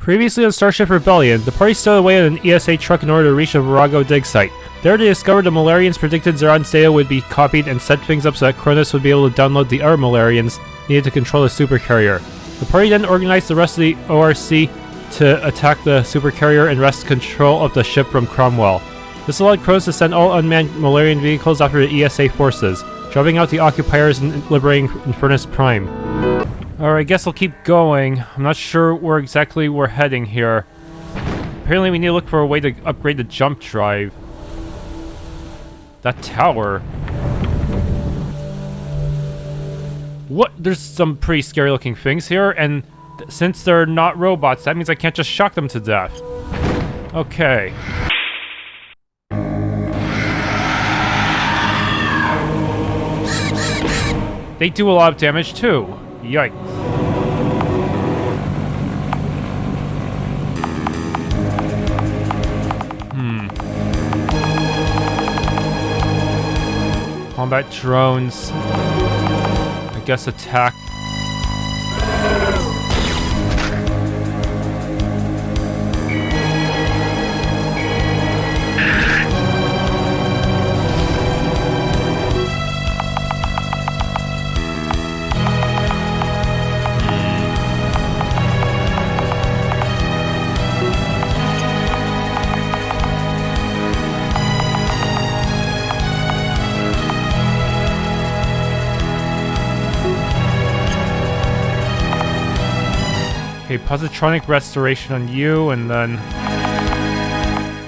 Previously on Starship Rebellion, the party stowed away in an ESA truck in order to reach the Virago dig site. There they discovered the Molarians predicted Zeron's data would be copied and set things up so that Cronus would be able to download the other Molarians needed to control the Supercarrier. The party then organized the rest of the ORC to attack the Supercarrier and wrest control of the ship from Cromwell. This allowed Cronus to send all unmanned Molarian vehicles after the ESA forces, driving out the occupiers and liberating Infernis Prime. Alright, I guess I'll keep going. I'm not sure where exactly we're heading here. Apparently we need to look for a way to upgrade the jump drive. That tower. What? There's some pretty scary looking things here, and since they're not robots, that means I can't just shock them to death. Okay. They do a lot of damage too. Yikes. Combat drones. I guess attack. Okay, positronic restoration on you, and then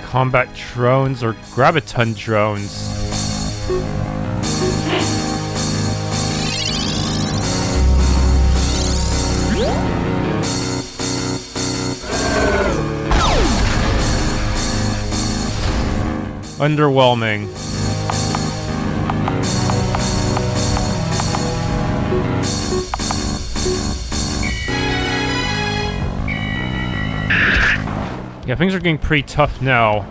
combat drones or graviton drones. Underwhelming. Yeah, things are getting pretty tough now.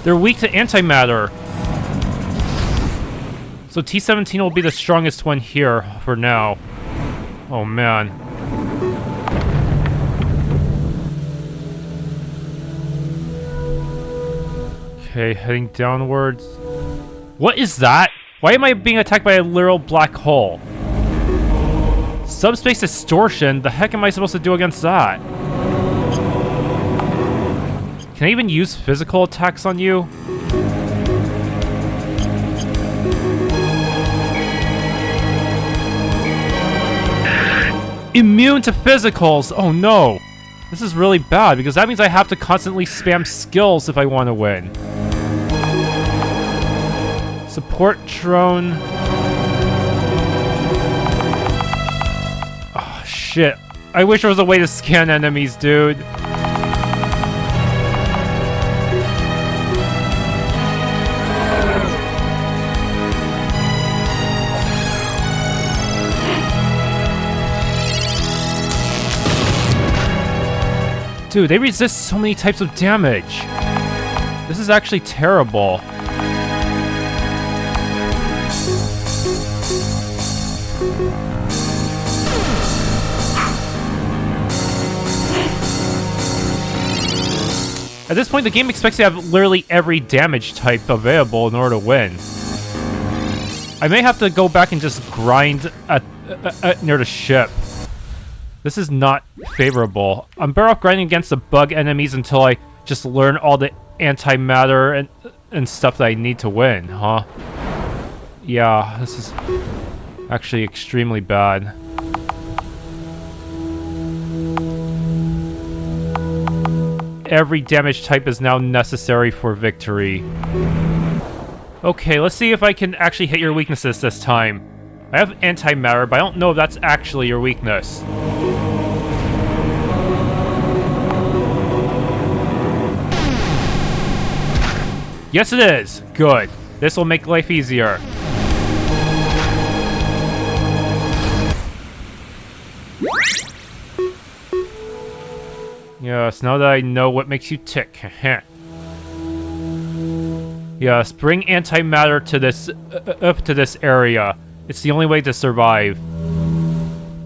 They're weak to antimatter. So T-17 will be the strongest one here for now. Oh man. Okay, heading downwards. What is that? Why am I being attacked by a literal black hole? Subspace distortion? The heck am I supposed to do against that? Can I even use physical attacks on you? Immune to physicals! Oh no! This is really bad because that means I have to constantly spam skills if I want to win. Support drone. Oh shit. I wish there was a way to scan enemies, dude. Dude, they resist so many types of damage. This is actually terrible. At this point, the game expects to have literally every damage type available in order to win. I may have to go back and just grind near the ship. This is not favorable. I'm better off grinding against the bug enemies until I just learn all the antimatter and stuff that I need to win, huh? Yeah, this is actually extremely bad. Every damage type is now necessary for victory. Okay, let's see if I can actually hit your weaknesses this time. I have antimatter, but I don't know if that's actually your weakness. Yes, it is. Good. This will make life easier. Yes, now that I know what makes you tick. Yes, bring antimatter to this up to this area. It's the only way to survive.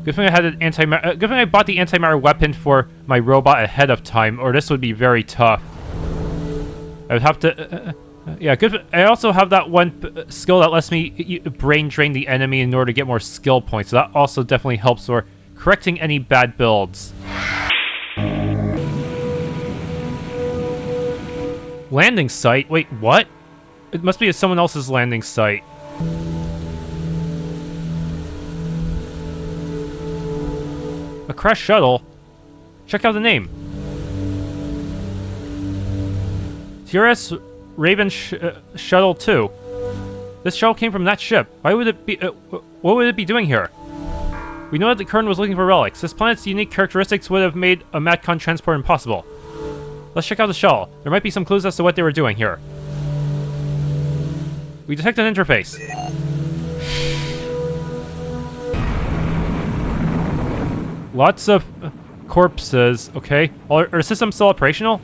Good thing I had an good thing I bought the antimatter weapon for my robot ahead of time, or this would be very tough. I would have to. Yeah, good. I also have that one skill that lets me brain drain the enemy in order to get more skill points. So that also definitely helps for correcting any bad builds. Landing site? Wait, what? It must be someone else's landing site. A crashed shuttle? Check out the name. TRS Raven Shuttle 2. This shuttle came from that ship. Why would it be... what would it be doing here? We know that the Kern was looking for relics. This planet's unique characteristics would have made a MatCon transport impossible. Let's check out the shuttle. There might be some clues as to what they were doing here. We detect an interface. Lots of corpses. Okay. Are systems still operational?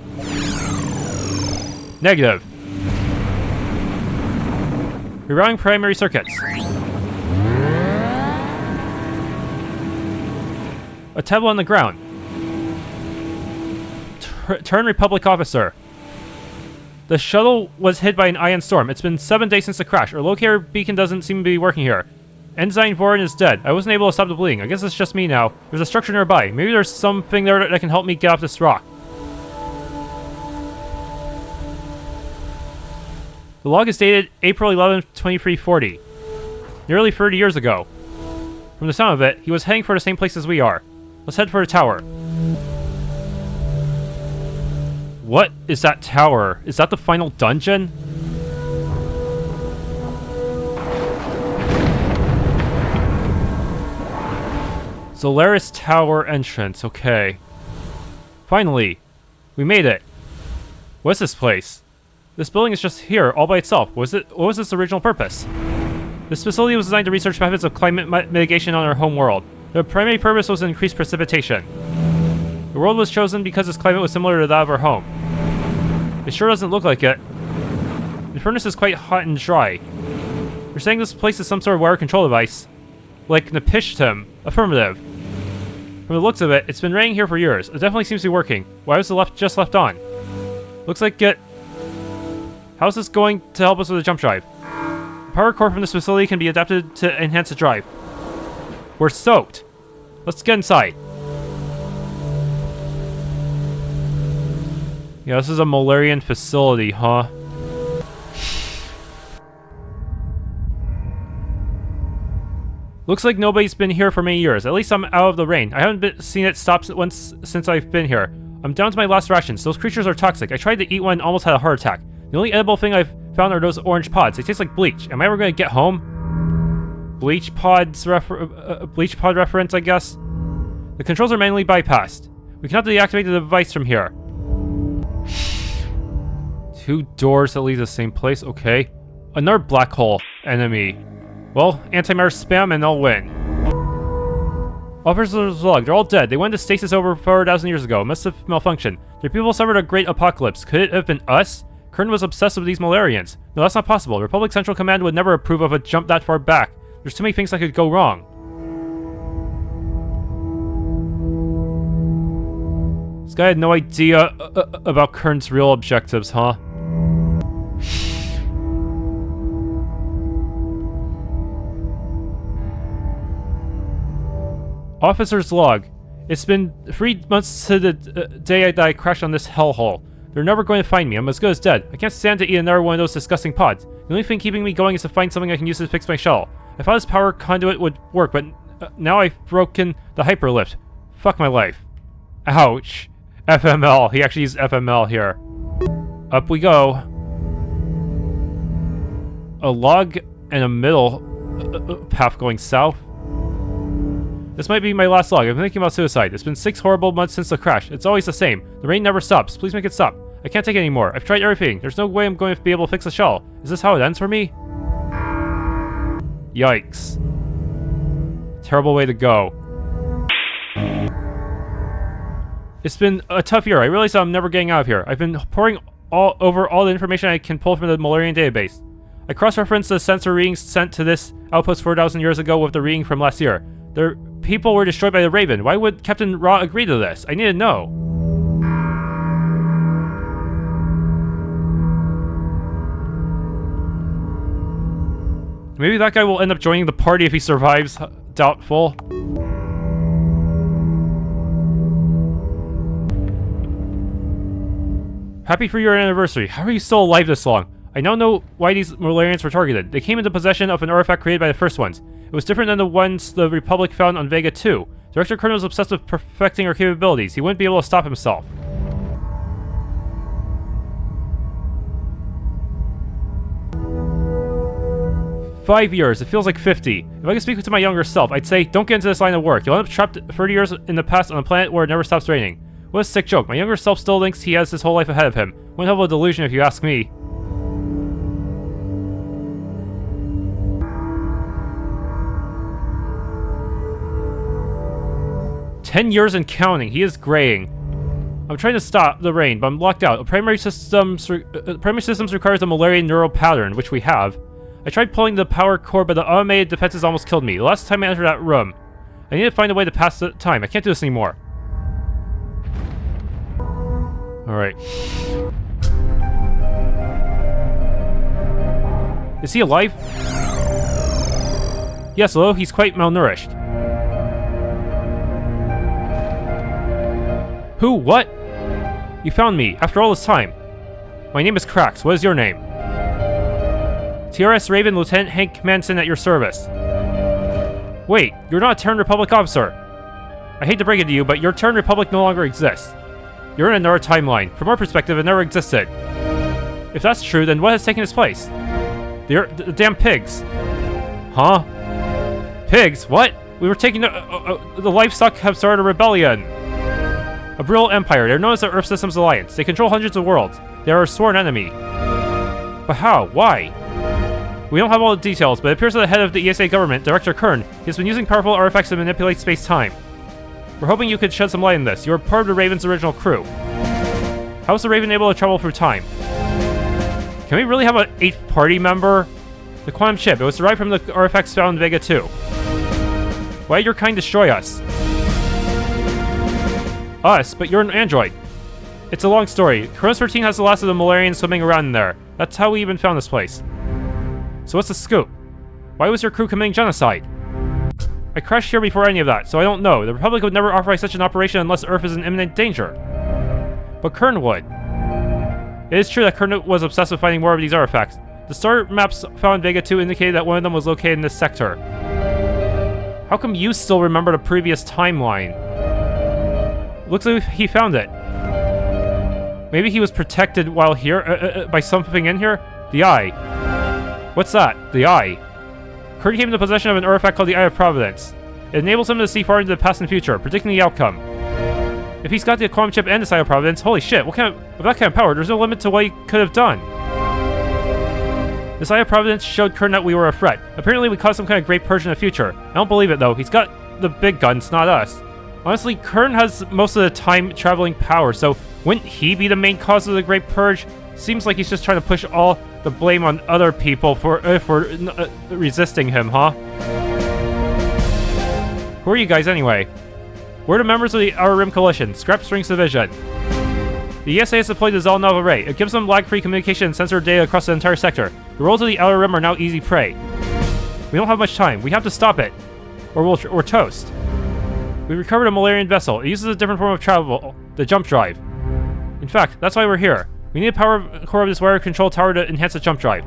Negative. Rerouting primary circuits. A tablet on the ground. Turn Republic officer. The shuttle was hit by an ion storm. It's been 7 days since the crash. Our locator beacon doesn't seem to be working here. Ensign Vorin is dead. I wasn't able to stop the bleeding. I guess it's just me now. There's a structure nearby. Maybe there's something there that can help me get off this rock. The log is dated April 11th, 2340. Nearly 30 years ago. From the sound of it, he was heading for the same place as we are. Let's head for the tower. What is that tower? Is that the final dungeon? Xolarus Tower entrance, okay. Finally, we made it. What's this place? This building is just here, all by itself. What was its original purpose? This facility was designed to research methods of climate mitigation on our home world. The primary purpose was to increase precipitation. The world was chosen because its climate was similar to that of our home. It sure doesn't look like it. Infernis is quite hot and dry. You're saying this place is some sort of weather control device? Like Nepishtim. Affirmative. From the looks of it, it's been raining here for years. It definitely seems to be working. Why was it just left on? Looks like it... How's this going to help us with the jump drive? The power core from this facility can be adapted to enhance the drive. We're soaked. Let's get inside. Yeah, this is a Molarian facility, huh? Looks like nobody's been here for many years. At least I'm out of the rain. I haven't seen it stop once since I've been here. I'm down to my last rations. Those creatures are toxic. I tried to eat one and almost had a heart attack. The only edible thing I've found are those orange pods. They taste like bleach. Am I ever going to get home? Bleach pod reference, I guess? The controls are manually bypassed. We cannot deactivate the device from here. 2 doors that lead to the same place. Okay. Another black hole enemy. Well, antimatter spam and I'll win. Officers log, they're all dead. They went into stasis over 4,000 years ago. It must have malfunctioned. Their people suffered a great apocalypse. Could it have been us? Kern was obsessed with these Molarians. No, that's not possible. Republic Central Command would never approve of a jump that far back. There's too many things that could go wrong. This guy had no idea about Kern's real objectives, huh? Officer's log. It's been 3 months to the day that I crashed on this hellhole. They're never going to find me. I'm as good as dead. I can't stand to eat another one of those disgusting pods. The only thing keeping me going is to find something I can use to fix my shuttle. I thought this power conduit would work, but now I've broken the hyperlift. Fuck my life. Ouch. FML. He actually used FML here. Up we go. A log and a middle path going south. This might be my last log. I've been thinking about suicide. It's been 6 horrible months since the crash. It's always the same. The rain never stops. Please make it stop. I can't take it anymore. I've tried everything. There's no way I'm going to be able to fix the shuttle. Is this how it ends for me? Yikes. Terrible way to go. It's been a tough year. I realize I'm never getting out of here. I've been poring over all the information I can pull from the Molarian database. I cross-referenced the sensor readings sent to this outpost 4,000 years ago with the reading from last year. Their people were destroyed by the Raven. Why would Captain Ra agree to this? I need to know. Maybe that guy will end up joining the party if he survives. Doubtful. Happy for your anniversary. How are you still alive this long? I now know why these Molarians were targeted. They came into possession of an artifact created by the first ones. It was different than the ones the Republic found on Vega 2. Director Kern was obsessed with perfecting our capabilities. He wouldn't be able to stop himself. "5 years. It feels like 50. If I could speak to my younger self, I'd say, don't get into this line of work. You'll end up trapped 30 years in the past on a planet where it never stops raining. What a sick joke. My younger self still thinks he has his whole life ahead of him. One hell of a delusion if you ask me." "10 years and counting. He is graying. I'm trying to stop the rain, but I'm locked out. Primary systems requires a Molarian neural pattern, which we have. I tried pulling the power core, but the automated defenses almost killed me. The last time I entered that room. I need to find a way to pass the time. I can't do this anymore." Alright. Is he alive? Yes, although he's quite malnourished. Who? What? You found me, after all this time. My name is Krax. What is your name? TRS Raven, Lieutenant Hank Manson at your service. Wait, you're not a Terran Republic officer. I hate to break it to you, but your Terran Republic no longer exists. You're in another timeline. From our perspective, it never existed. If that's true, then what has taken its place? The damn pigs. Huh? Pigs? What? We were taking the livestock have started a rebellion. A brutal empire. They're known as the Earth Systems Alliance. They control hundreds of worlds. They are a sworn enemy. But how? Why? We don't have all the details, but it appears that the head of the ESA government, Director Kern, has been using powerful artifacts to manipulate space-time. We're hoping you could shed some light on this. You were part of the Raven's original crew. How was the Raven able to travel through time? Can we really have an 8th party member? The quantum chip. It was derived from the artifacts found in Vega 2. Why did your kind destroy us? Us? But you're an android. It's a long story. Kronos 13 has the last of the Molarians swimming around in there. That's how we even found this place. So what's the scoop? Why was your crew committing genocide? I crashed here before any of that, so I don't know. The Republic would never authorize such an operation unless Earth is in imminent danger. But Kern would. It is true that Kern was obsessed with finding more of these artifacts. The star maps found in Vega 2 indicated that one of them was located in this sector. How come you still remember the previous timeline? Looks like he found it. Maybe he was protected while here by something in here? The Eye. What's that? The Eye. Kern came into possession of an artifact called the Eye of Providence. It enables him to see far into the past and future, predicting the outcome. If he's got the quantum chip and the Eye of Providence, holy shit, with that kind of power, there's no limit to what he could have done. This Eye of Providence showed Kern that we were a threat. Apparently we caused some kind of great purge in the future. I don't believe it though. He's got the big guns, not us. Honestly, Kern has most of the time-traveling power, so wouldn't he be the main cause of the Great Purge? Seems like he's just trying to push all the blame on other people for resisting him, huh? Who are you guys anyway? We're the members of the Outer Rim Coalition, Scrap Strings Division. The ESA has deployed the Zolnov Array. It gives them lag-free communication and sensor data across the entire sector. The roles of the Outer Rim are now easy prey. We don't have much time. We have to stop it, or we're toast. We recovered a Molarian vessel. It uses a different form of travel, the jump drive. In fact, that's why we're here. We need a power core of this wire control tower to enhance the jump drive.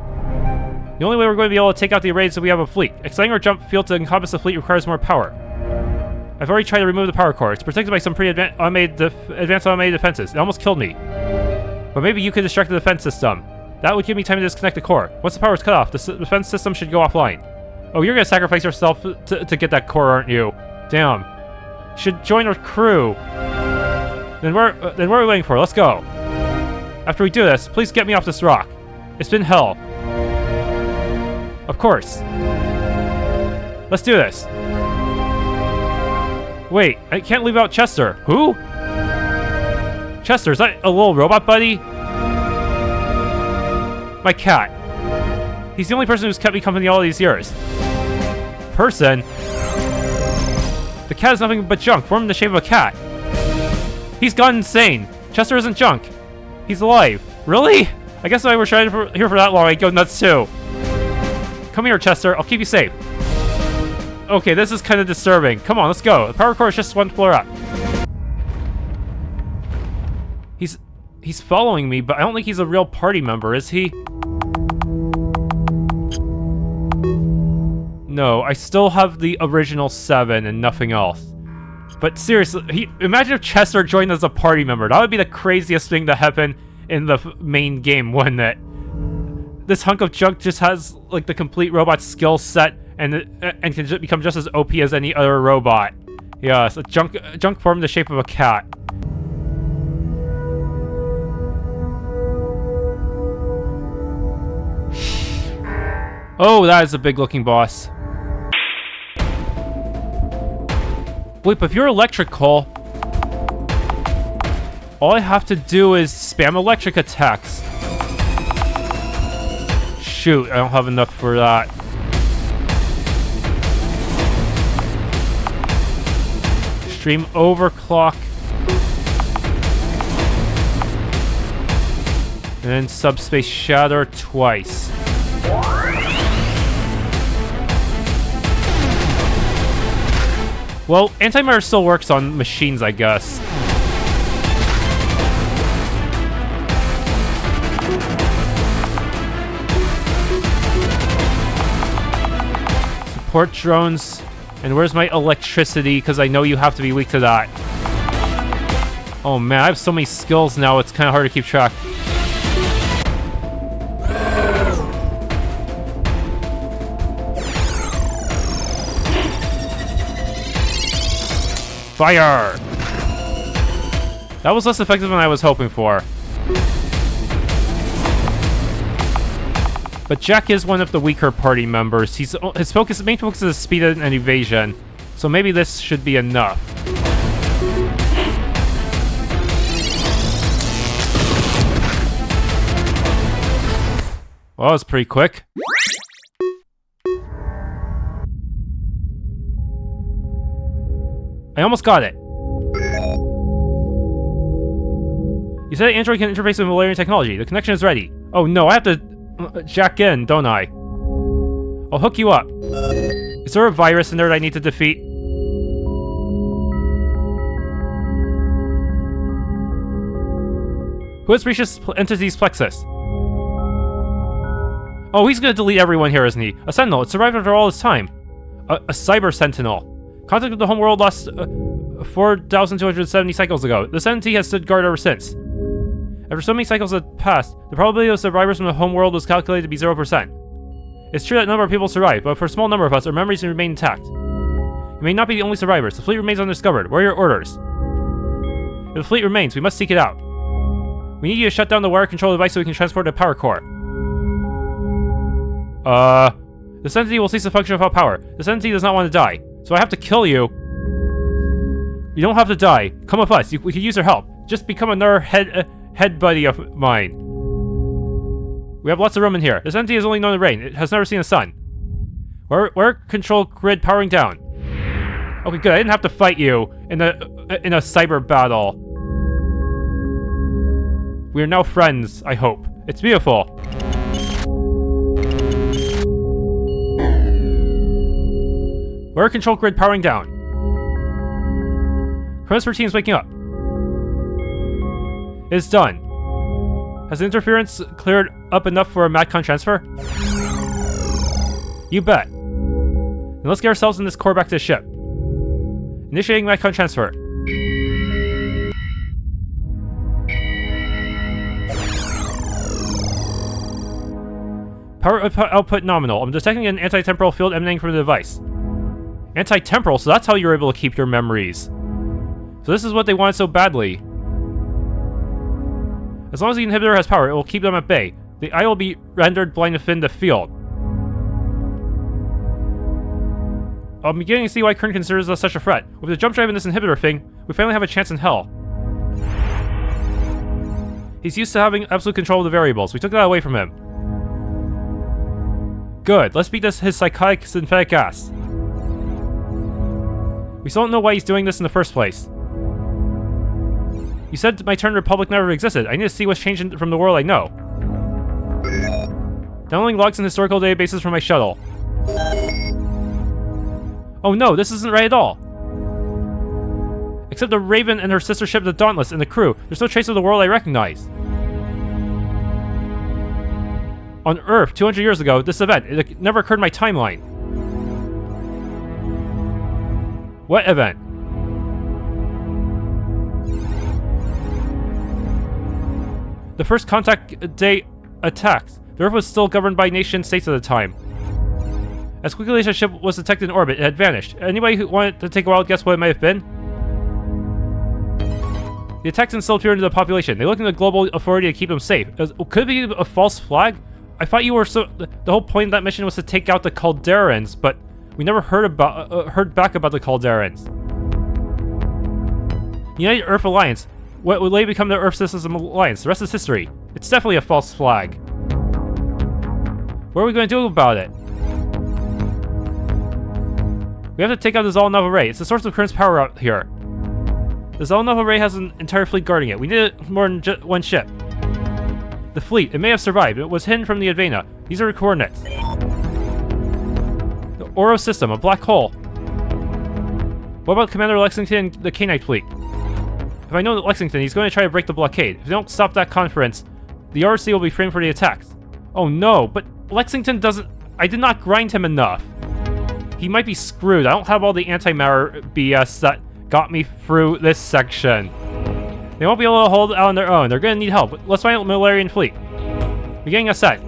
The only way we're going to be able to take out the array is if we have a fleet. Extending our jump field to encompass the fleet requires more power. I've already tried to remove the power core. It's protected by some pretty advanced automated defenses. It almost killed me. But maybe you could distract the defense system. That would give me time to disconnect the core. Once the power is cut off, the defense system should go offline. Oh, you're gonna sacrifice yourself to get that core, aren't you? Damn. You should join our crew. Then what are we waiting for? Let's go. After we do this, please get me off this rock. It's been hell. Of course. Let's do this. Wait, I can't leave out Chester. Who? Chester, is that a little robot buddy? My cat. He's the only person who's kept me company all these years. Person? The cat is nothing but junk, formed in the shape of a cat. He's gone insane. Chester isn't junk. He's alive. Really? I guess if I were trying here for that long, I'd go nuts too. Come here, Chester. I'll keep you safe. Okay, this is kind of disturbing. Come on, let's go. The power core is just one floor up. He's following me, but I don't think he's a real party member, is he? No, I still have the original 7 and nothing else. But seriously, imagine if Chester joined as a party member. That would be the craziest thing to happen in the main game, wouldn't it? This hunk of junk just has like the complete robot skill set and can become just as OP as any other robot. Yeah, so junk formed in the shape of a cat. Oh, that is a big-looking boss. Wait, but if you're electrical, all I have to do is spam electric attacks. Shoot, I don't have enough for that. Extreme overclock. And then subspace shatter twice. Well, antimatter still works on machines, I guess. Support drones. And where's my electricity? Because I know you have to be weak to that. Oh man, I have so many skills now, it's kind of hard to keep track. Fire! That was less effective than I was hoping for. But Jack is one of the weaker party members. His main focus is speed and evasion. So maybe this should be enough. Well, that was pretty quick. I almost got it. You said Android can interface with Molarian technology. The connection is ready. Oh no, I have to jack in, don't I? I'll hook you up. Is there a virus in there that I need to defeat? Who has reached this entity's plexus? Oh, he's gonna delete everyone here, isn't he? A sentinel. It survived after all this time. A cyber sentinel. Contact with the homeworld lost 4,270 cycles ago. This entity has stood guard ever since. After so many cycles had passed, the probability of survivors from the homeworld was calculated to be 0%. It's true that a number of people survived, but for a small number of us, our memories remain intact. You may not be the only survivors. The fleet remains undiscovered. What are your orders? If the fleet remains, we must seek it out. We need you to shut down the wire control device so we can transport the power core. This entity will cease the function without power. This entity does not want to die. So I have to kill you. You don't have to die. Come with us. We could use your help. Just become another head buddy of mine. We have lots of room in here. This entity has only known the rain. It has never seen the sun. Where control grid powering down? Okay, good. I didn't have to fight you in a cyber battle. We are now friends, I hope. It's beautiful. Where control grid powering down? Chronos routine is waking up. It's done. Has the interference cleared up enough for a MadCon transfer? You bet. Then let's get ourselves in this core back to the ship. Initiating MadCon transfer. Power output nominal. I'm detecting an anti-temporal field emanating from the device. Anti-temporal, so that's how you're able to keep your memories. So this is what they wanted so badly. As long as the inhibitor has power, it will keep them at bay. The eye will be rendered blind within the field. I'm beginning to see why Kern considers us such a threat. With the jump drive in this inhibitor thing, we finally have a chance in hell. He's used to having absolute control of the variables. We took that away from him. Good. Let's beat his psychotic synthetic ass. We still don't know why he's doing this in the first place. You said my turn Republic never existed. I need to see what's changed from the world I know. Downloading logs and historical databases from my shuttle. Oh no, this isn't right at all. Except the Raven and her sister ship, the Dauntless, and the crew. There's no trace of the world I recognize. On Earth, 200 years ago, this event, it never occurred in my timeline. What event? The first contact day attacks. The Earth was still governed by nation states at the time. As quickly as a ship was detected in orbit, it had vanished. Anybody who wanted to take a wild guess what it might have been? The attacks instilled fear into the population. They looked into the global authority to keep them safe. Could it be a false flag? I thought you were the whole point of that mission was to take out the Calderans, but we never heard back about the Calderans. United Earth Alliance. What would later become the Earth System Alliance? The rest is history. It's definitely a false flag. What are we going to do about it? We have to take out the Xolarus array. It's the source of current's power out here. The Xolarus array has an entire fleet guarding it. We need more than just one ship. The fleet, it may have survived. It was hidden from the Advena. These are the coordinates. The Auros system, a black hole. What about Commander Lexington and the K-Knight fleet? If I know that Lexington, he's going to try to break the blockade. If they don't stop that conference, the RC will be framed for the attacks. Oh no, but Lexington doesn't... I did not grind him enough. He might be screwed. I don't have all the antimatter BS that got me through this section. They won't be able to hold it out on their own. They're going to need help. Let's find out the Molarian fleet. We're getting a set.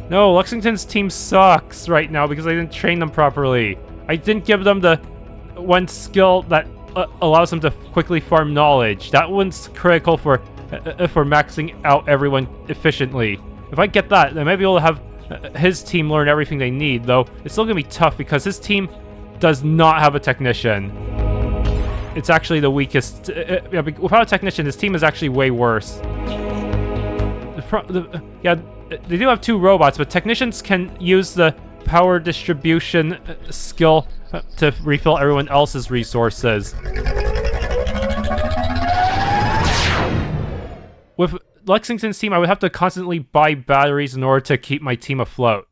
No, Lexington's team sucks right now because I didn't train them properly. I didn't give them the one skill that allows them to quickly farm knowledge. That one's critical for maxing out everyone efficiently. If I get that, I might be able to have his team learn everything they need, though it's still going to be tough because his team does not have a technician. It's actually the weakest. Without a technician, his team is actually way worse. Yeah, they do have 2 robots, but technicians can use the power distribution skill to refill everyone else's resources. With Lexington's team, I would have to constantly buy batteries in order to keep my team afloat.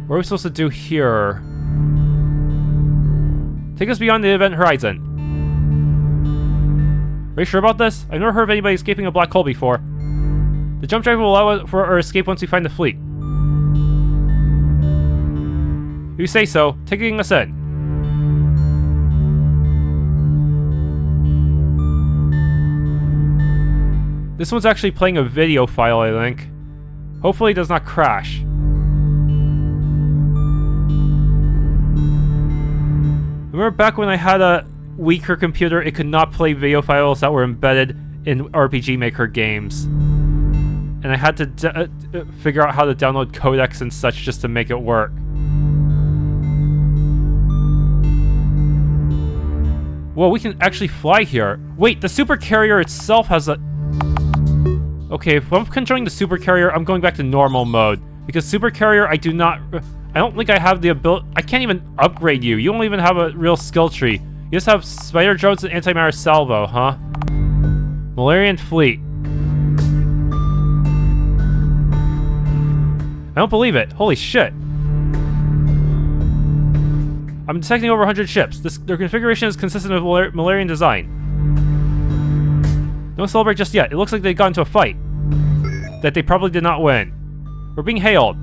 What are we supposed to do here? Take us beyond the event horizon. Are you sure about this? I've never heard of anybody escaping a black hole before. The jump drive will allow for our escape once we find the fleet. If you say so, taking us in. This one's actually playing a video file, I think. Hopefully it does not crash. Remember back when I had a weaker computer, it could not play video files that were embedded in RPG Maker games. And I had to figure out how to download codecs and such just to make it work. Well, we can actually fly here. Wait, the Supercarrier itself has a... Okay, if I'm controlling the Supercarrier, I'm going back to normal mode. Because Supercarrier, I don't think I have the ability... I can't even upgrade you. You don't even have a real skill tree. You just have Spider Drones and Antimatter Salvo, huh? Molarian Fleet. I don't believe it. Holy shit. I'm detecting over 100 ships. Their configuration is consistent with Molarian design. Don't celebrate just yet. It looks like they got into a fight that they probably did not win. We're being hailed.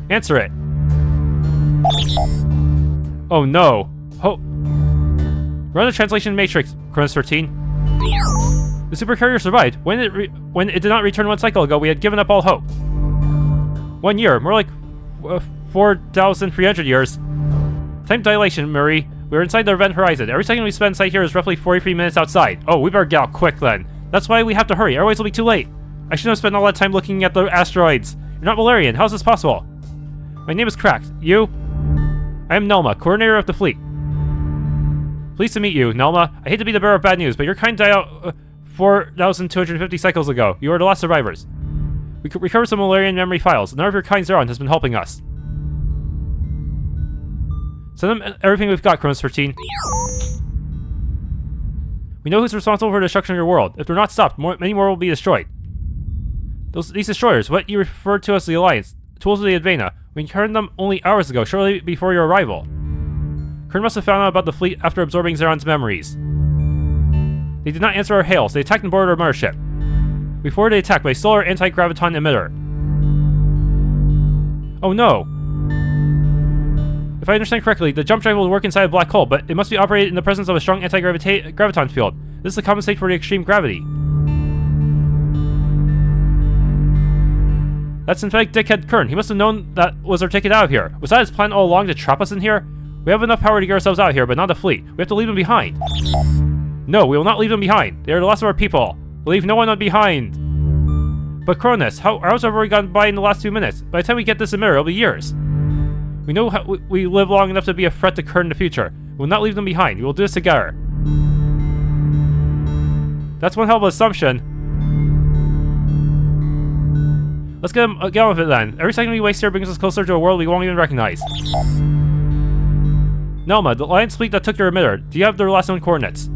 Answer it. Oh no. Run the translation matrix, Cronus 13. The Supercarrier survived. When it did not return 1 cycle ago, we had given up all hope. 1 year, more like 4,300 years. Time dilation, Marie. We're inside the event horizon. Every second we spend inside here is roughly 43 minutes outside. Oh, we better get out quick then. That's why we have to hurry, otherwise it'll be too late. I shouldn't have spent all that time looking at the asteroids. You're not Molarian. How is this possible? My name is Cracked. You? I am Nelma, coordinator of the fleet. Pleased to meet you, Nelma. I hate to be the bearer of bad news, but your kind died out 4,250 cycles ago. You are the last survivors. We could recover some Molarian memory files. None of your kind Zeron has been helping us. Send them everything we've got, Kronos 13. We know who's responsible for the destruction of your world. If they're not stopped, many more will be destroyed. These destroyers, what you referred to as the Alliance, tools of the Advena, we encountered them only hours ago, shortly before your arrival. Kern must have found out about the fleet after absorbing Zeron's memories. They did not answer our hails. They attacked and boarded our mothership. We forwarded the attack by a solar anti-graviton emitter. Oh no! If I understand correctly, the jump drive will work inside a black hole, but it must be operated in the presence of a strong anti-graviton field. This is to compensate for the extreme gravity. That synthetic dickhead Kern. He must have known that was our ticket out of here. Was that his plan all along to trap us in here? We have enough power to get ourselves out of here, but not the fleet. We have to leave them behind. No, we will not leave them behind. They are the last of our people. We'll leave no one behind. But Cronus, how hours have already gone by in the last 2 minutes? By the time we get this emitter, it'll be years. We know how we live long enough to be a threat to Kern in the future. We will not leave them behind. We will do this together. That's one hell of an assumption. Let's get on with it then. Every second we waste here brings us closer to a world we won't even recognize. Nelma, the Alliance fleet that took your emitter, do you have their last known coordinates?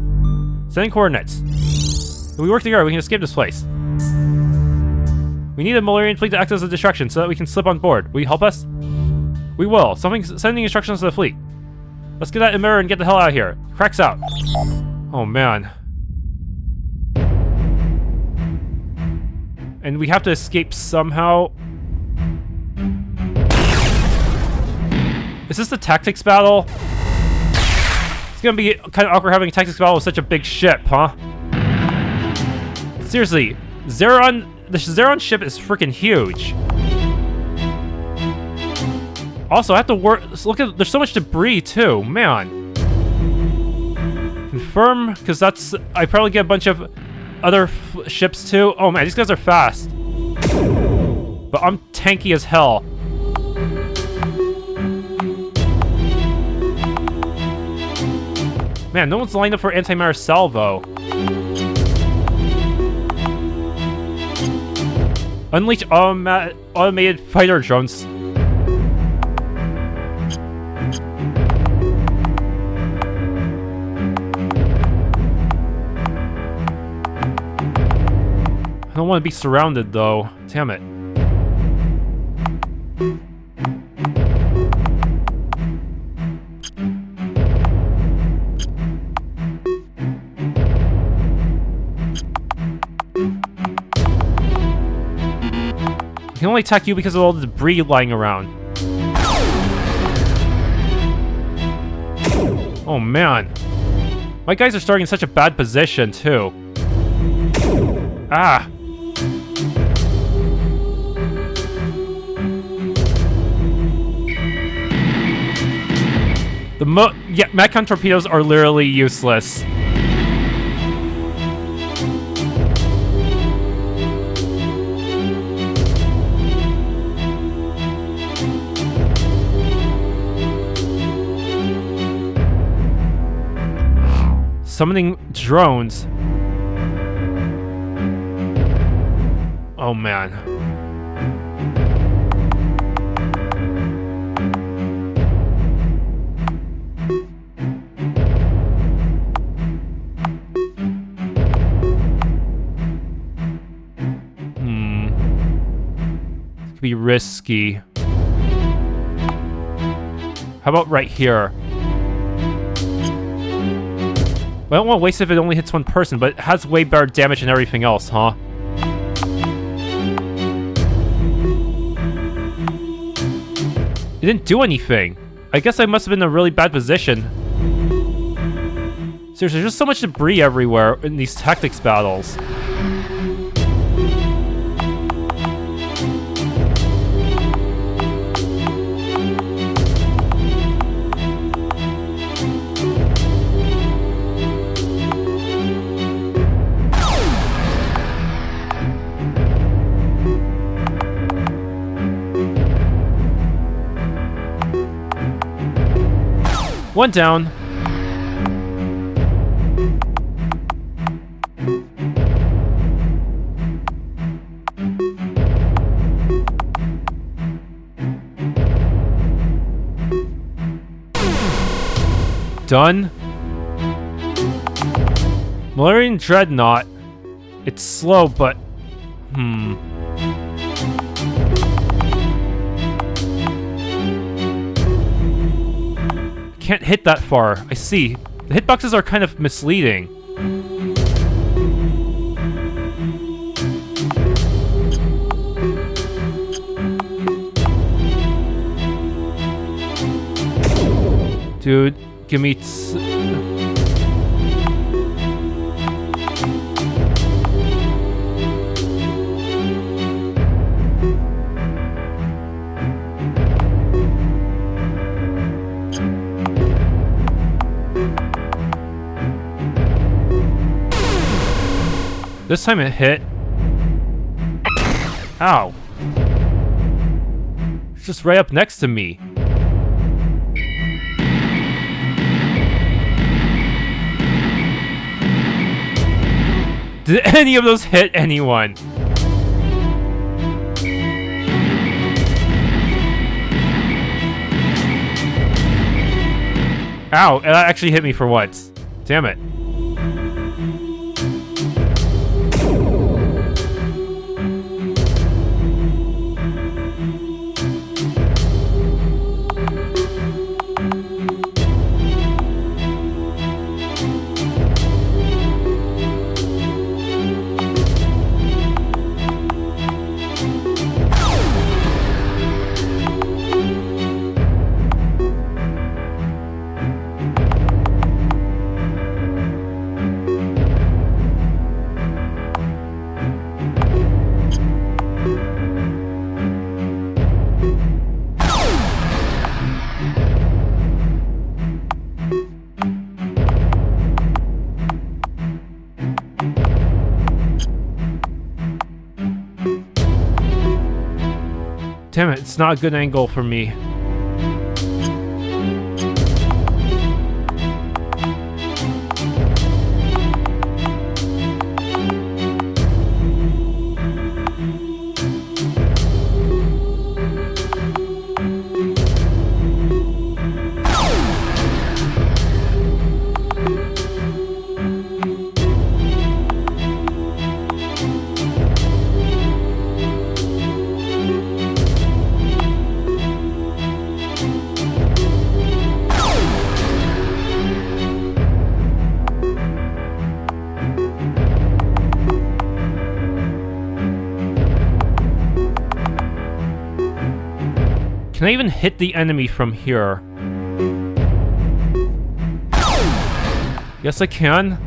Sending coordinates. If we work together, we can escape this place. We need a Molarian fleet to act as a distraction so that we can slip on board. Will you help us? We will. Sending instructions to the fleet. Let's get that emitter and get the hell out of here. Cracks out. Oh man. And we have to escape somehow. Is this the tactics battle? It's gonna be kind of awkward having a tactics battle with such a big ship, huh? Seriously, the Zeron ship is freaking huge. Also, I have to look at, there's so much debris too, man. Confirm, because I probably get a bunch of other ships too. Oh man, these guys are fast. But I'm tanky as hell. Man, no one's lined up for antimatter salvo. Unleash automated fighter drones. I don't want to be surrounded though. Damn it. I can only attack you because of all the debris lying around. Oh man. My guys are starting in such a bad position too. Ah. Yeah, Metcon torpedoes are literally useless. Summoning drones. Oh man. This could be risky. How about right here? I don't want to waste it if it only hits one person, but it has way better damage than everything else, huh? It didn't do anything. I guess I must have been in a really bad position. Seriously, there's just so much debris everywhere in these tactics battles. One down. Done. Molarian Dreadnought. It's slow, but... Can't hit that far. I see. The hitboxes are kind of misleading. Dude, give me... This time it hit. Ow. It's just right up next to me. Did any of those hit anyone? Ow, that actually hit me for once. Damn it. Damn it, it's not a good angle for me. Can I even hit the enemy from here? Yes, I can.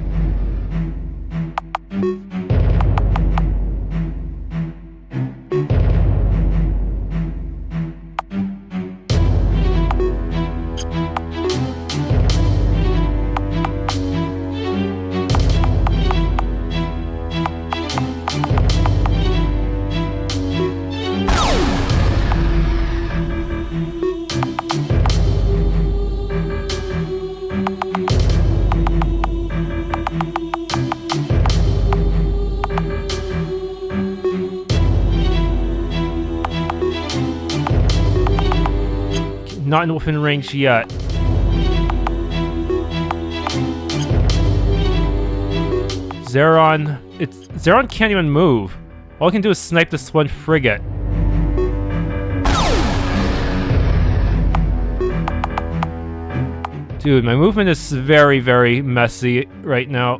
Not within range yet. Zeron can't even move. All I can do is snipe this one frigate. Dude, my movement is very, very messy right now.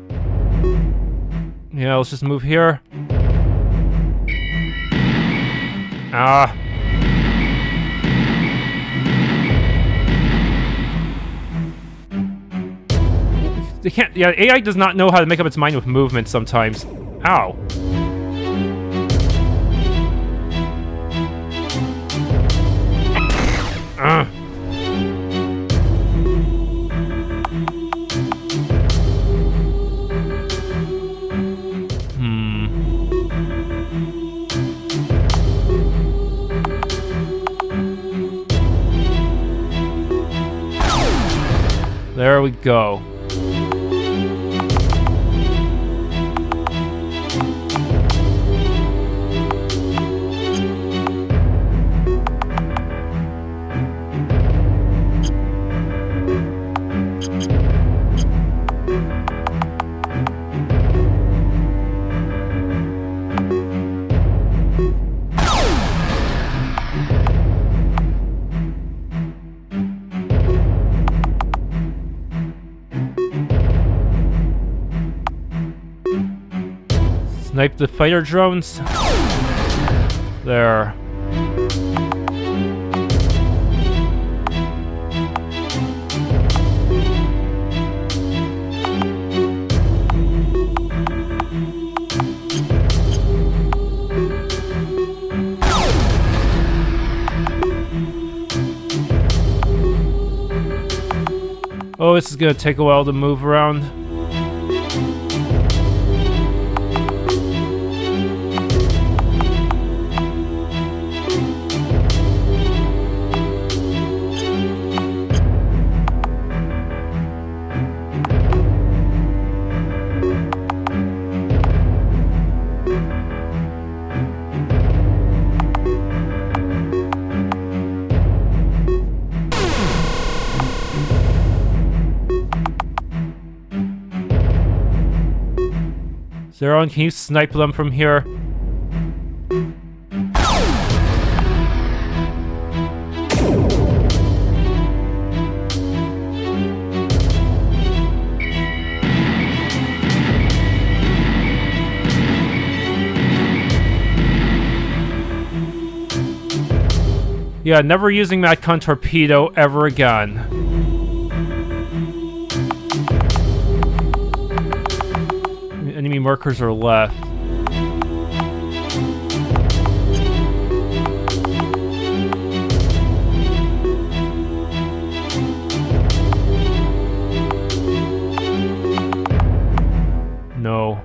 Yeah, let's just move here. Ah. They can't. Yeah, AI does not know how to make up its mind with movement sometimes. Ow. There we go. Snipe the fighter drones. There. Oh, this is gonna take a while to move around. Zeron, can you snipe them from here? Yeah, never using Matcon torpedo ever again. Enemy markers are left. No.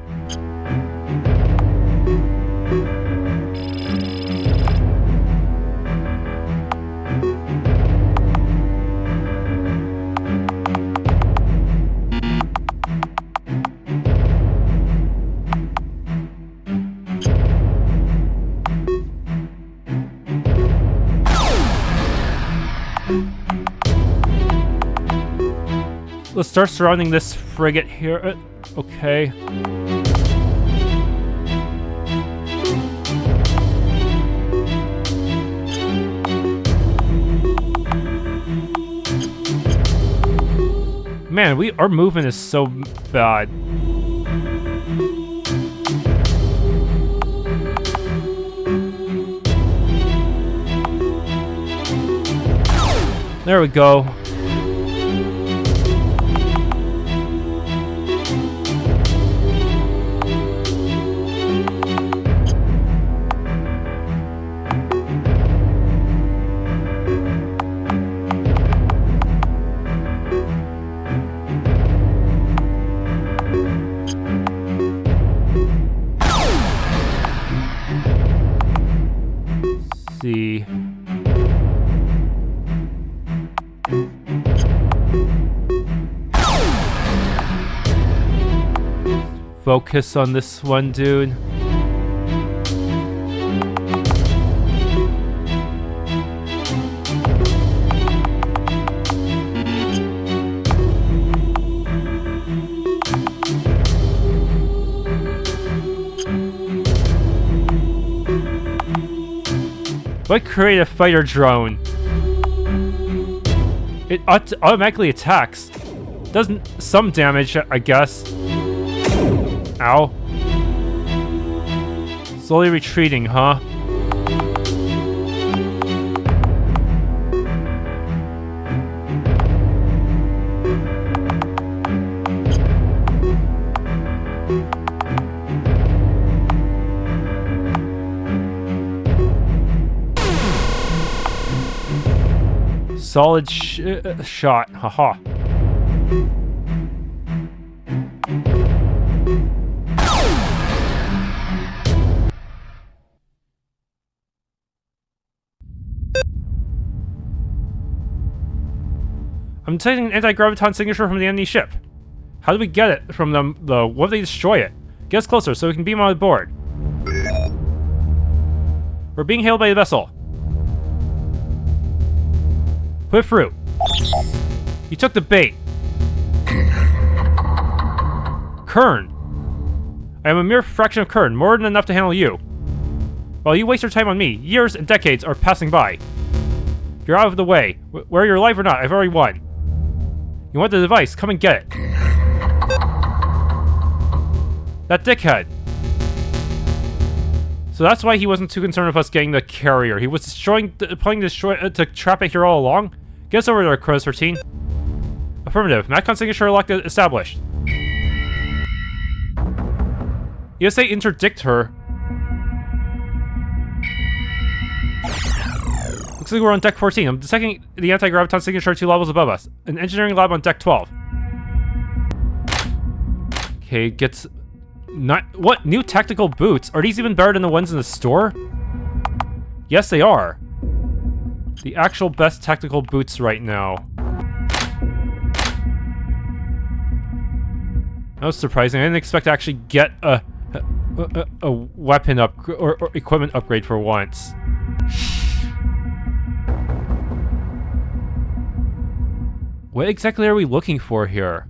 Let's start surrounding this frigate here. Okay. Man, our movement is so bad. There we go. See. Focus on this one dude. Why create a fighter drone? It automatically attacks. Doesn't some damage, I guess. Ow. Slowly retreating, huh? Solid shot, haha. I'm I'm detecting an anti-graviton signature from the enemy ship. How did we get it from them, though? What if they destroy it? Get us closer so we can beam on board. We're being hailed by the vessel. Put it through. You took the bait. Kern. I am a mere fraction of Kern, more than enough to handle you. While you waste your time on me, years and decades are passing by. You're out of the way. Whether you're alive or not, I've already won. You want the device? Come and get it. That dickhead. So that's why he wasn't too concerned with us getting the carrier. He was planning to trap it here all along. Get us over there, Kronos 13. Affirmative. Matcon signature locked established. ESA Interdictor. Looks like we're on deck 14. I'm detecting the anti-graviton signature 2 levels above us. An engineering lab on deck 12. Okay, gets... What? New tactical boots? Are these even better than the ones in the store? Yes, they are. The actual best tactical boots right now. That was surprising. I didn't expect to actually get a weapon or equipment upgrade for once. What exactly are we looking for here?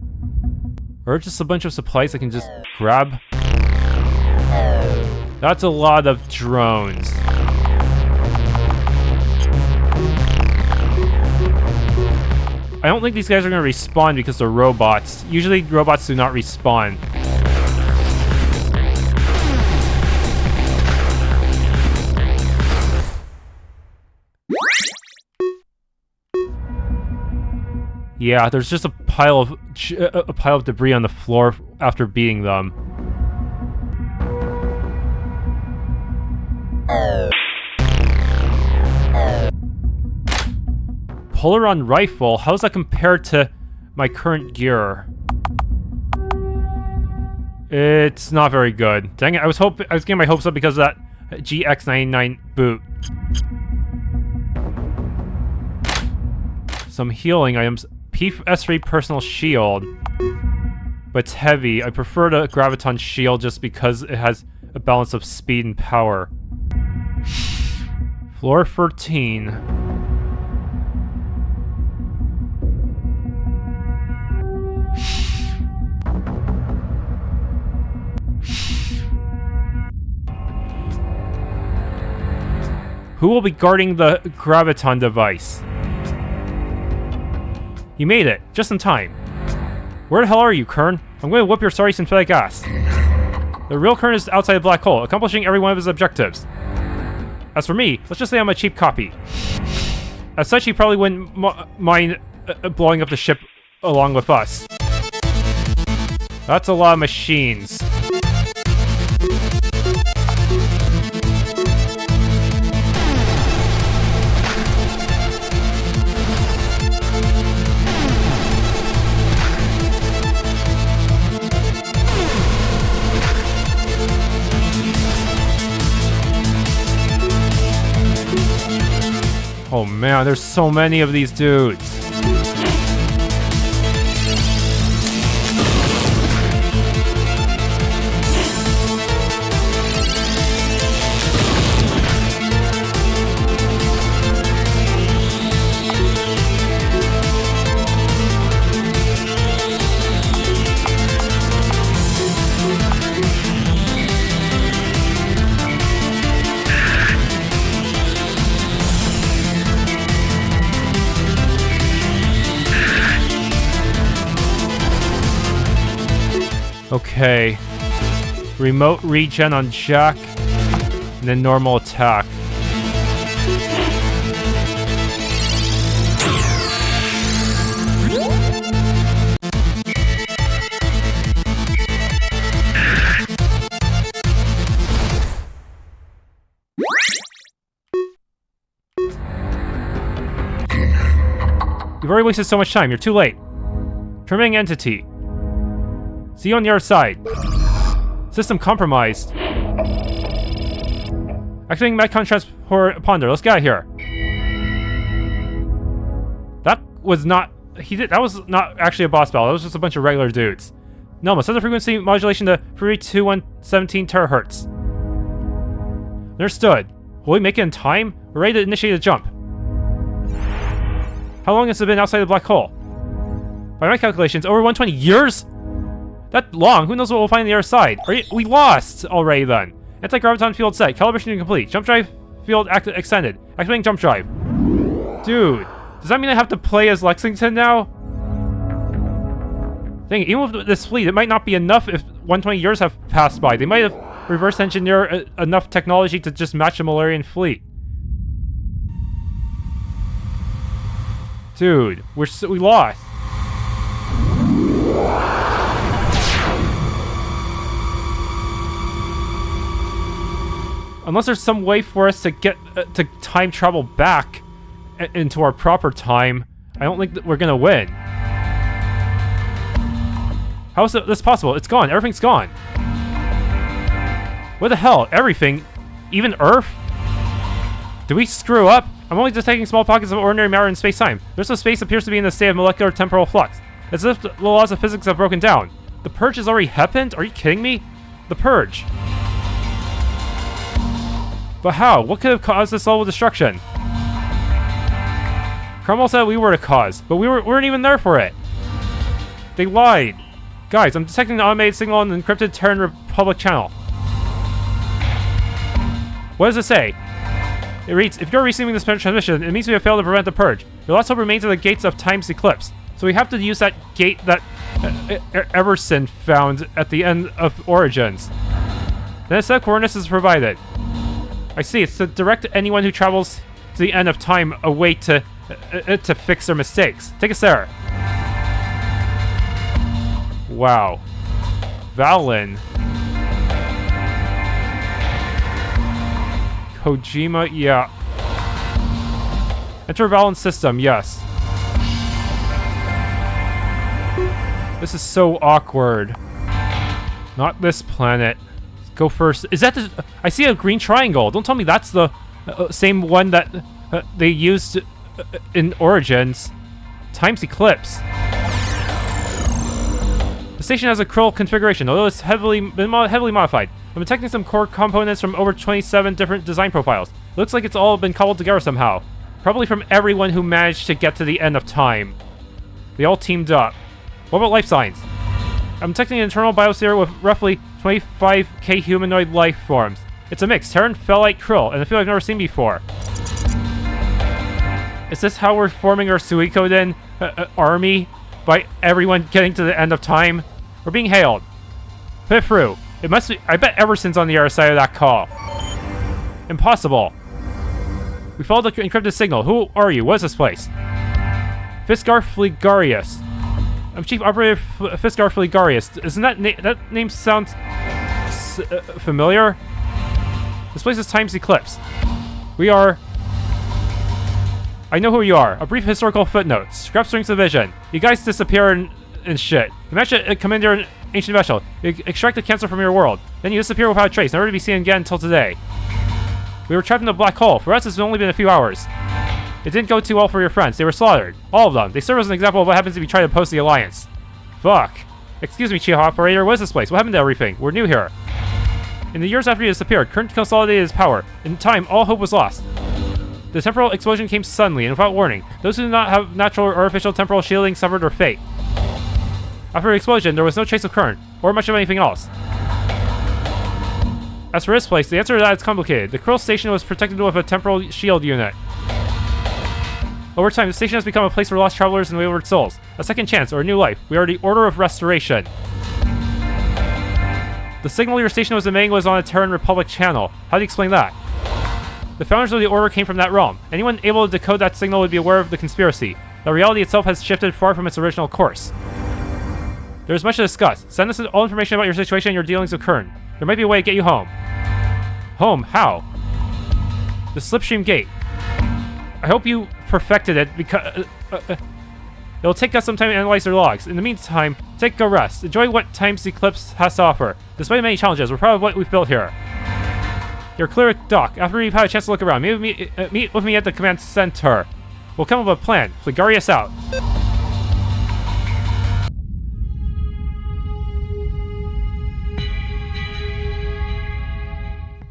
Or just a bunch of supplies I can just grab? That's a lot of drones. I don't think these guys are going to respawn because they're robots. Usually robots do not respawn. Yeah, there's just a pile of debris on the floor after beating them. Polaron rifle? How does that compare to my current gear? It's not very good. Dang it! I was getting my hopes up because of that GX99 boot. Some healing items. PS3 personal shield. But it's heavy. I prefer the graviton shield just because it has a balance of speed and power. Floor 13. Who will be guarding the graviton device? You made it, just in time. Where the hell are you, Kern? I'm going to whoop your sorry synthetic ass. The real Kern is outside the black hole, accomplishing every one of his objectives. As for me, let's just say I'm a cheap copy. As such, he probably wouldn't mind blowing up the ship along with us. That's a lot of machines. Oh man, there's so many of these dudes. Okay. Remote regen on Jack, and then normal attack. You've already wasted so much time. You're too late. Terminating entity. See you on the other side. System compromised. Activating Metcon transport ponder. Let's get out of here. That was not That was not actually a boss battle. That was just a bunch of regular dudes. Noma, set the frequency modulation to 32117 terahertz. Understood. Will we make it in time? We're ready to initiate a jump. How long has it been outside the black hole? By my calculations, over 120 years? That long? Who knows what we'll find on the other side? We lost already then. Anti-graviton field set. Calibration incomplete. Jump drive field extended. Activating jump drive. Dude, does that mean I have to play as Lexington now? Dang, even with this fleet, it might not be enough if 120 years have passed by. They might have reverse engineered enough technology to just match the Molarian fleet. Dude, we lost. Unless there's some way for us to get to time travel back into our proper time, I don't think that we're gonna win. How is this possible? It's gone. Everything's gone. What the hell? Everything? Even Earth? Did we screw up? I'm only detecting small pockets of ordinary matter in space-time. The rest of space appears to be in a state of molecular temporal flux, as if the laws of physics have broken down. The Purge has already happened? Are you kidding me? The Purge. But how? What could have caused this level of destruction? Cromwell said we were the cause, but we weren't even there for it. They lied. Guys, I'm detecting an automated signal on the encrypted Terran Republic channel. What does it say? It reads, if you're receiving this transmission, it means we have failed to prevent the Purge. Your last hope remains at the gates of Time's Eclipse. So we have to use that gate that Everson found at the end of Origins. Then a set of coordinates is provided. I see, it's to direct anyone who travels to the end of time a way to fix their mistakes. Take us there. Wow. Valen. Kojima, yeah. Enter Valen's system, yes. This is so awkward. Not this planet. Let's go first. Is that the... I see a green triangle. Don't tell me that's the same one that they used in Origins. Time's Eclipse. The station has a Krill configuration, although it's heavily modified. I'm detecting some core components from over 27 different design profiles. It looks like it's all been cobbled together somehow. Probably from everyone who managed to get to the end of time. They all teamed up. What about life signs? I'm detecting an internal biosphere with roughly 25k humanoid life forms. It's a mix, Terran, Fellite, Krill, and a feel I've never seen before. Is this how we're forming our Suikoden army? By everyone getting to the end of time? We're being hailed. Put it through. It must be... I bet Everson's on the other side of that call. Impossible. We followed the encrypted signal. Who are you? What is this place? Fiskar Fligarius. I'm Chief Operator Fiskar Fligarius. Isn't that name sounds familiar? This place is Time's Eclipse. We are... I know who you are. A brief historical footnote. Scrap Strings Division. You guys disappear and shit. You managed to come into an ancient vessel. You extract the cancer from your world. Then you disappear without a trace, never to be seen again until today. We were trapped in a black hole. For us, it's only been a few hours. It didn't go too well for your friends. They were slaughtered. All of them. They serve as an example of what happens if you try to oppose the Alliance. Fuck. Excuse me, Chief Operator. What is this place? What happened to everything? We're new here. In the years after you disappeared, Kern consolidated his power. In time, all hope was lost. The temporal explosion came suddenly and without warning. Those who did not have natural or artificial temporal shielding suffered their fate. After the explosion, there was no trace of current, or much of anything else. As for this place, the answer to that is complicated. The Krill station was protected with a temporal shield unit. Over time, the station has become a place for lost travelers and wayward souls. A second chance, or a new life. We are the Order of Restoration. The signal your station was emitting was on a Terran Republic channel. How do you explain that? The founders of the Order came from that realm. Anyone able to decode that signal would be aware of the conspiracy. The reality itself has shifted far from its original course. There is much to discuss. Send us all information about your situation and your dealings with Kern. There might be a way to get you home. Home? How? The Slipstream Gate. I hope you perfected it, because... it'll take us some time to analyze their logs. In the meantime, take a rest. Enjoy what Time's Eclipse has to offer. Despite many challenges, we're proud of what we've built here. You're clear at dock. After you've had a chance to look around, meet with me at the command center. We'll come up with a plan. Fligarius out.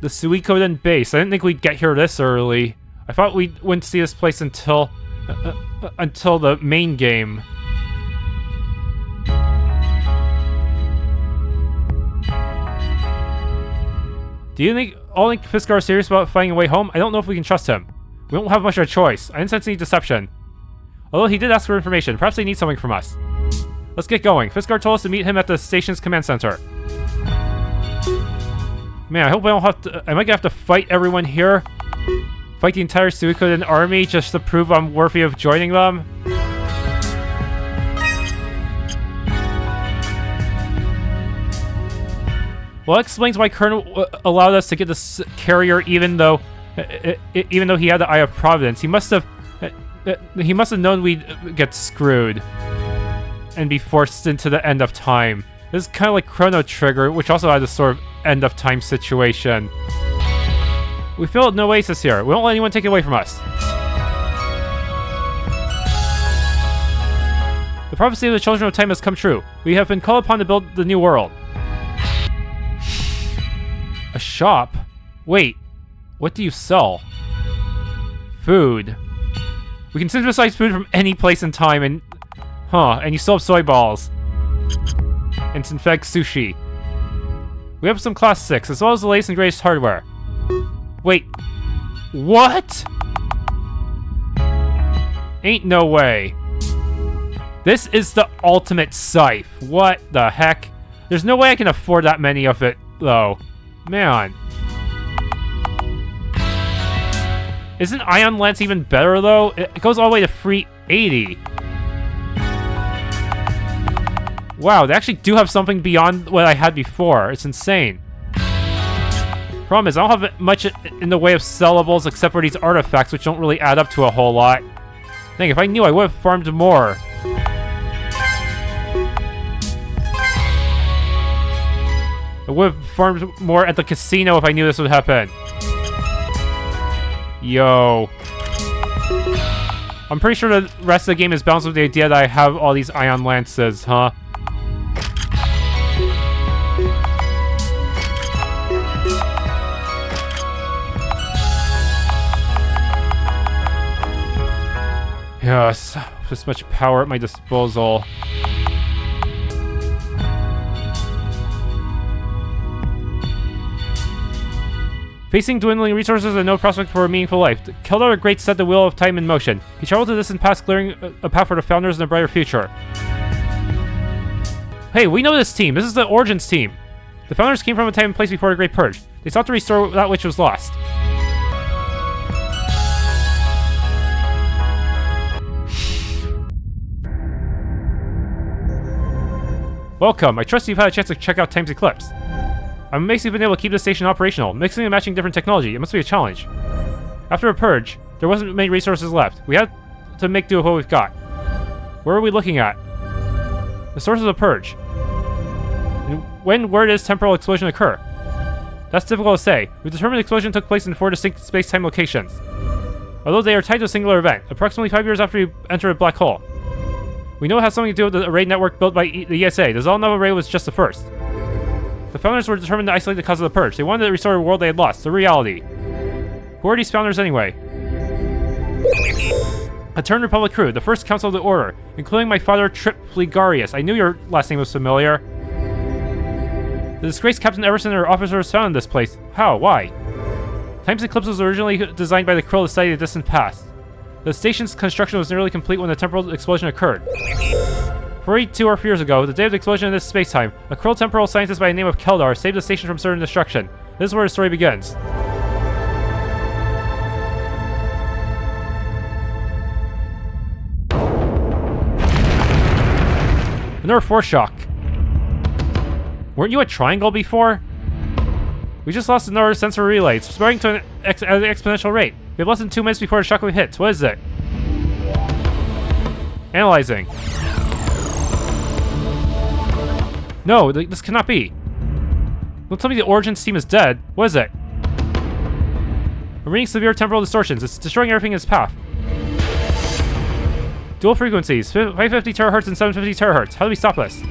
The Suikoden base. I didn't think we'd get here this early. I thought we wouldn't see this place until the main game. Do you think Fiskar is serious about finding a way home? I don't know if we can trust him. We don't have much of a choice. I didn't sense any deception. Although he did ask for information, perhaps they need something from us. Let's get going. Fiskar told us to meet him at the station's command center. Man, I hope I don't have to... Am I gonna have to fight everyone here? Fight the entire Suikoden army just to prove I'm worthy of joining them? Well, that explains why Colonel allowed us to get this carrier even though he had the Eye of Providence. He must have known we'd get screwed and be forced into the end of time. This is kind of like Chrono Trigger, which also had a sort of end of time situation. We feel no oasis here. We won't let anyone take it away from us. The prophecy of the Children of Time has come true. We have been called upon to build the new world. A shop? Wait, what do you sell? Food. We can synthesize food from any place in time and you still have soy balls. And synthetic sushi. We have some Class 6, as well as the latest and greatest hardware. Wait. What? Ain't no way. This is the ultimate scythe. What the heck? There's no way I can afford that many of it, though. Man. Isn't Ion Lance even better, though? It goes all the way to 380. Wow, they actually do have something beyond what I had before. It's insane. Problem is, I don't have much in the way of sellables except for these artifacts, which don't really add up to a whole lot. Dang, if I knew, I would have farmed more. I would have farmed more at the casino if I knew this would happen. Yo. I'm pretty sure the rest of the game is balanced with the idea that I have all these Ion Lances, huh? Yes, this much power at my disposal. Facing dwindling resources and no prospect for a meaningful life, Keldar the Great set the wheel of time in motion. He traveled to the distant past, clearing a path for the Founders and a brighter future. Hey, we know this team. This is the Origins team. The Founders came from a time and place before the Great Purge. They sought to restore that which was lost. Welcome. I trust you've had a chance to check out Time's Eclipse. I'm amazed you've been able to keep the station operational, mixing and matching different technology. It must be a challenge. After a purge, there wasn't many resources left. We had to make do with what we've got. Where are we looking at? The source of the purge. And where does temporal explosion occur? That's difficult to say. We've determined the explosion took place in 4 distinct space-time locations. Although they are tied to a singular event, approximately 5 years after you entered a black hole. We know it has something to do with the array network built by the ESA. The Zolnov array was just the first. The Founders were determined to isolate the cause of the purge. They wanted to restore a world they had lost, the reality. Who are these Founders anyway? A turned Republic crew, the first Council of the Order, including my father, Tripligarius. I knew your last name was familiar. The disgraced Captain Everson and her officers found in this place. How? Why? Time's Eclipse was originally designed by the Krill to study the distant past. The station's construction was nearly complete when the temporal explosion occurred. 42 Earth years ago, the day of the explosion in this space-time, a Krill temporal scientist by the name of Keldar saved the station from certain destruction. This is where the story begins. Another force shock. Weren't you a triangle before? We just lost another sensor relay. It's spreading to an exponential rate. We have less than 2 minutes before the shockwave hits. What is it? Analyzing. No, this cannot be. Don't tell me the Origins team is dead. What is it? I'm reading severe temporal distortions. It's destroying everything in its path. Dual frequencies, 550 terahertz and 750 terahertz. How do we stop this?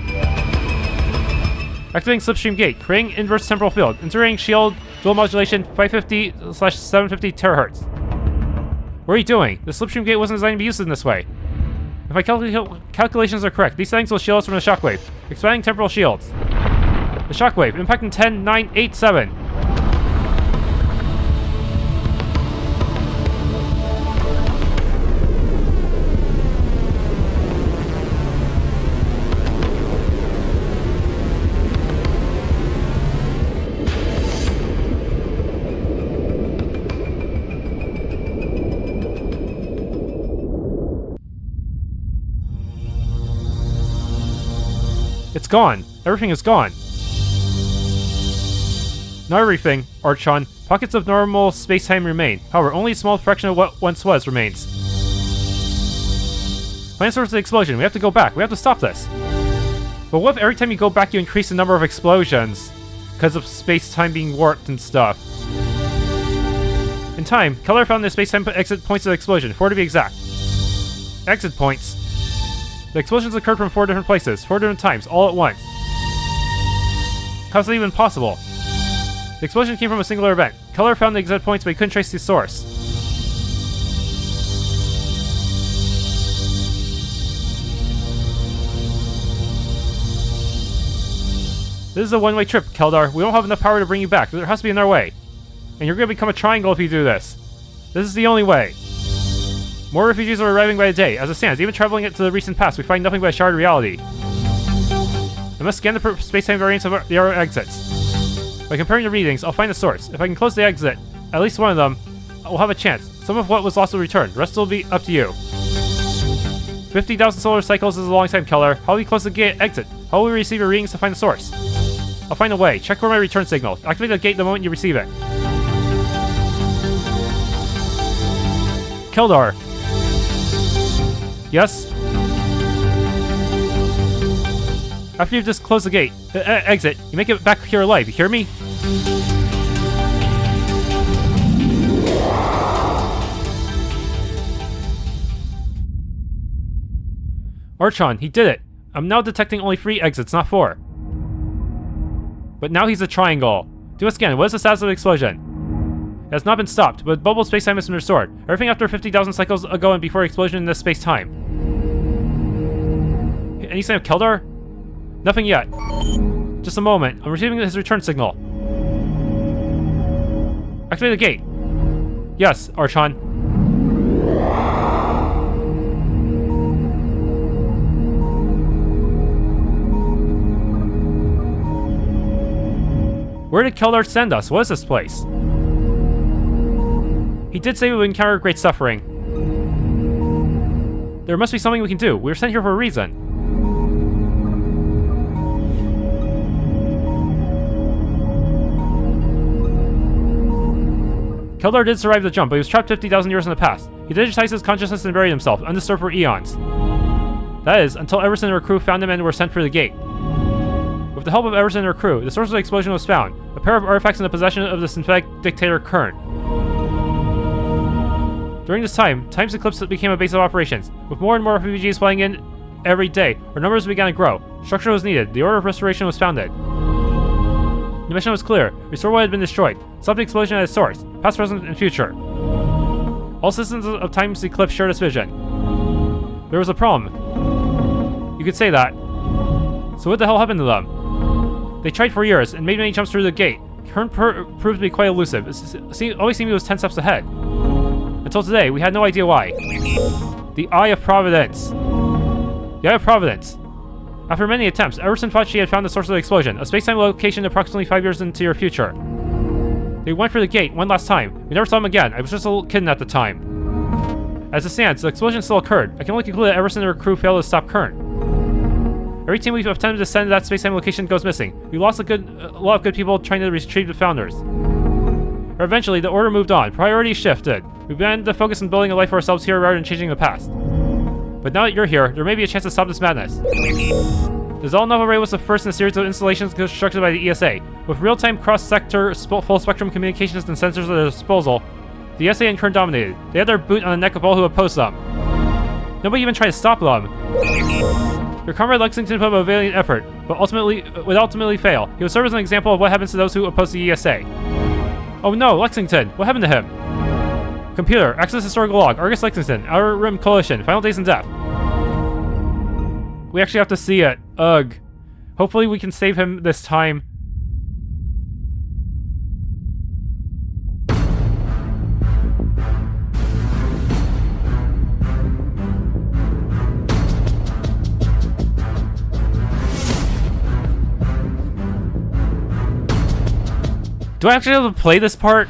Activating slipstream gate, creating inverse temporal field, integrating shield Dual modulation, 550/750 terahertz. What are you doing? The slipstream gate wasn't designed to be used in this way. If my calculations are correct, these settings will shield us from the shockwave, expanding temporal shields. The shockwave, impact in 10, 9, 8, 7. It's gone. Everything is gone. Not everything, Archon. Pockets of normal space-time remain. However, only a small fraction of what once was remains. Find the source of the explosion. We have to go back. We have to stop this. But what if every time you go back you increase the number of explosions? Because of space-time being warped and stuff. In time, Keller found the space-time exit points of the explosion, 4 to be exact. Exit points. The explosions occurred from 4 different places, 4 different times, all at once. How's that even possible? The explosion came from a singular event. Keller found the exit points, but he couldn't trace the source. This is a one-way trip, Keldar. We don't have enough power to bring you back. There has to be another way. And you're going to become a triangle if you do this. This is the only way. More refugees are arriving by the day. As it stands, even traveling it to the recent past, we find nothing but a shard reality. I must scan the space-time variants of the Auros exits. By comparing the readings, I'll find the source. If I can close the exit, at least one of them, we'll have a chance. Some of what was lost will return. The rest will be up to you. 50,000 solar cycles is a long time, Keller. How will we close the gate exit? How will we receive your readings to find the source? I'll find a way. Check for my return signal. Activate the gate the moment you receive it. Keldar. Yes? After you've just closed the gate, exit, you make it back here alive, you hear me? Archon, he did it! I'm now detecting only 3 exits, not 4. But now he's a triangle. Do us again, what is the status of the explosion? It has not been stopped, but bubble space-time has been restored. Everything after 50,000 cycles ago and before the explosion in this space-time. Any sign of Keldar? Nothing yet. Just a moment. I'm receiving his return signal. Activate the gate. Yes, Archon. Where did Keldar send us? What is this place? He did say we would encounter great suffering. There must be something we can do. We were sent here for a reason. Keldar did survive the jump, but he was trapped 50,000 years in the past. He digitized his consciousness and buried himself, undisturbed for eons. That is, until Everson and her crew found him and were sent for the gate. With the help of Everson and her crew, the source of the explosion was found, a pair of artifacts in the possession of the synthetic dictator Kern. During this time, Time's Eclipse became a base of operations. With more and more refugees flying in every day, our numbers began to grow. Structure was needed. The Order of Restoration was founded. The mission was clear. Restore what had been destroyed. Stop the explosion at its source. Past, present, and future. All citizens of Time's Eclipse shared this vision. There was a problem. You could say that. So what the hell happened to them? They tried for years and made many jumps through the gate. Kern proved to be quite elusive. It always seemed he was 10 steps ahead. Until today, we had no idea why. The Eye of Providence. The Eye of Providence. After many attempts, Everson thought she had found the source of the explosion, a space-time location approximately 5 years into your future. They went for the gate one last time. We never saw him again. I was just a little kid at the time. As it stands, the explosion still occurred. I can only conclude that Everson and her crew failed to stop Kern. Every team we've attempted to send to that space-time location goes missing. We lost a lot of good people trying to retrieve the founders. Or eventually, the order moved on. Priorities shifted. We began to focus on building a life for ourselves here rather than changing the past. But now that you're here, there may be a chance to stop this madness. The Zolnov Array was the first in a series of installations constructed by the ESA. With real-time cross-sector full-spectrum communications and sensors at their disposal, the ESA in Kern dominated. They had their boot on the neck of all who opposed them. Nobody even tried to stop them. Your comrade Lexington put up a valiant effort, but would ultimately fail. He would serve as an example of what happens to those who oppose the ESA. Oh no, Lexington! What happened to him? Computer, access historical log. Argus Lexington, Outer Rim Coalition, final days and death. We actually have to see it. Ugh. Hopefully we can save him this time. Do I actually have to play this part?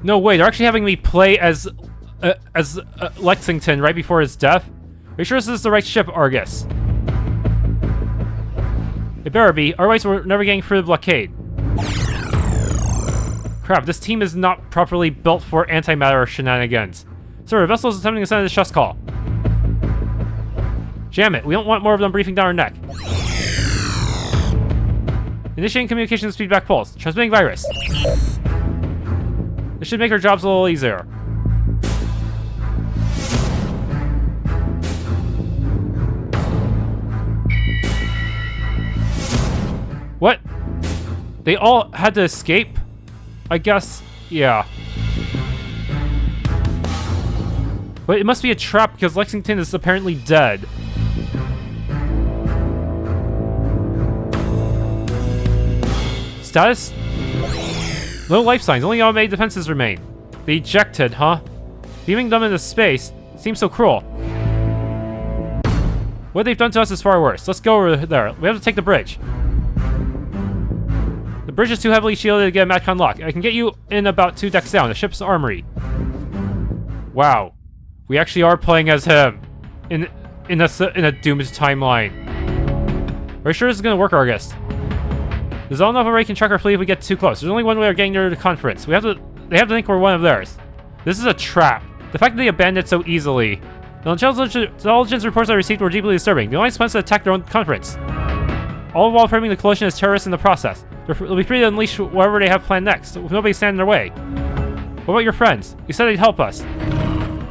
No way, they're actually having me play as Lexington right before his death? Are you sure this is the right ship, Argus? It better be, otherwise we're never getting through the blockade. Crap, this team is not properly built for antimatter shenanigans. Sir, the vessel is attempting to send a distress call. Jam it, we don't want more of them briefing down our neck. Initiating communications feedback pulse. Transmitting virus. This should make our jobs a little easier. What? They all had to escape? I guess, yeah. But it must be a trap because Lexington is apparently dead. Status? No life signs, only automated defenses remain. They ejected, huh? Beaming them into space seems so cruel. What they've done to us is far worse. Let's go over there. We have to take the bridge. The bridge is too heavily shielded to get a Matcon lock. I can get you in about 2 decks down, the ship's armory. Wow. We actually are playing as him. In a doomed timeline. Are you sure this is gonna work, Argus? The Zone already can track our fleet if we get too close. There's only one way of getting near the conference. They have to think we're one of theirs. This is a trap. The fact that they abandoned it so easily. The intelligence reports I received were deeply disturbing. The Alliance plans to attack their own conference. All while framing the coalition as terrorists in the process. They'll be free to unleash whatever they have planned next, with nobody standing in their way. What about your friends? You said they'd help us.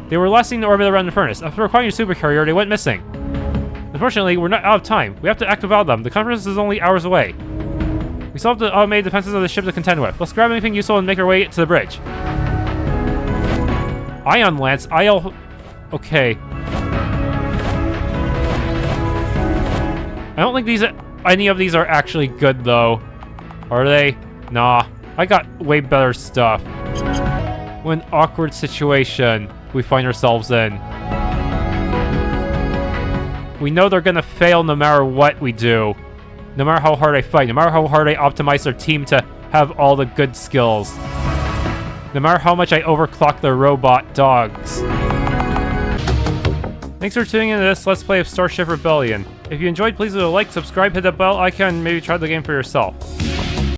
They were last seen in orbit around Infernis. After acquiring your supercarrier, they went missing. Unfortunately, we're not out of time. We have to act without them. The conference is only hours away. We still have the automated defenses of the ship to contend with. Let's grab anything useful and make our way to the bridge. Ion Lance, okay. I don't think any of these are actually good, though. Are they? Nah. I got way better stuff. What an awkward situation we find ourselves in. We know they're gonna fail no matter what we do. No matter how hard I fight, no matter how hard I optimize their team to have all the good skills. No matter how much I overclock their robot dogs. Thanks for tuning into this Let's Play of Starship Rebellion. If you enjoyed, please leave a like, subscribe, hit that bell icon, and maybe try the game for yourself.